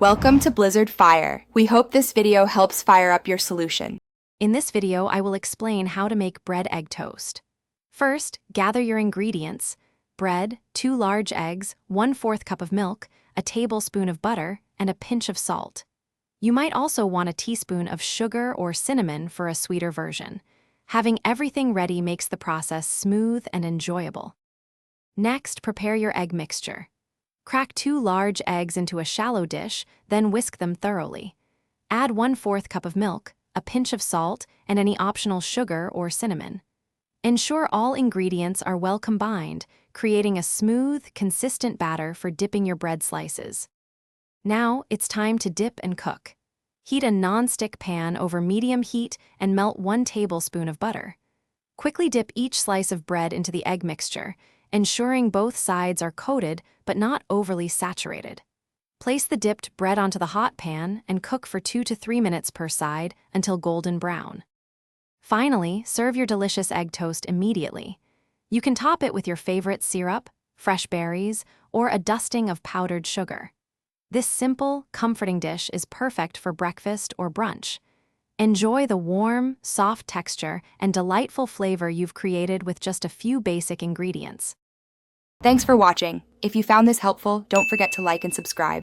Welcome to Blizzard Fire. We hope this video helps fire up your solution. In this video, I will explain how to make bread egg toast. First, gather your ingredients: bread, 2 large eggs, 1/4 cup of milk, a tablespoon of butter, and a pinch of salt. You might also want a teaspoon of sugar or cinnamon for a sweeter version. Having everything ready makes the process smooth and enjoyable. Next, prepare your egg mixture. Crack 2 large eggs into a shallow dish, then whisk them thoroughly. Add 1/4 cup of milk, a pinch of salt, and any optional sugar or cinnamon. Ensure all ingredients are well combined, creating a smooth, consistent batter for dipping your bread slices. Now, it's time to dip and cook. Heat a non-stick pan over medium heat and melt 1 tablespoon of butter. Quickly dip each slice of bread into the egg mixture, ensuring both sides are coated but not overly saturated. Place the dipped bread onto the hot pan and cook for 2 to 3 minutes per side until golden brown. Finally, serve your delicious egg toast immediately. You can top it with your favorite syrup, fresh berries, or a dusting of powdered sugar. This simple, comforting dish is perfect for breakfast or brunch. Enjoy the warm, soft texture and delightful flavor you've created with just a few basic ingredients. Thanks for watching. If you found this helpful, don't forget to like and subscribe.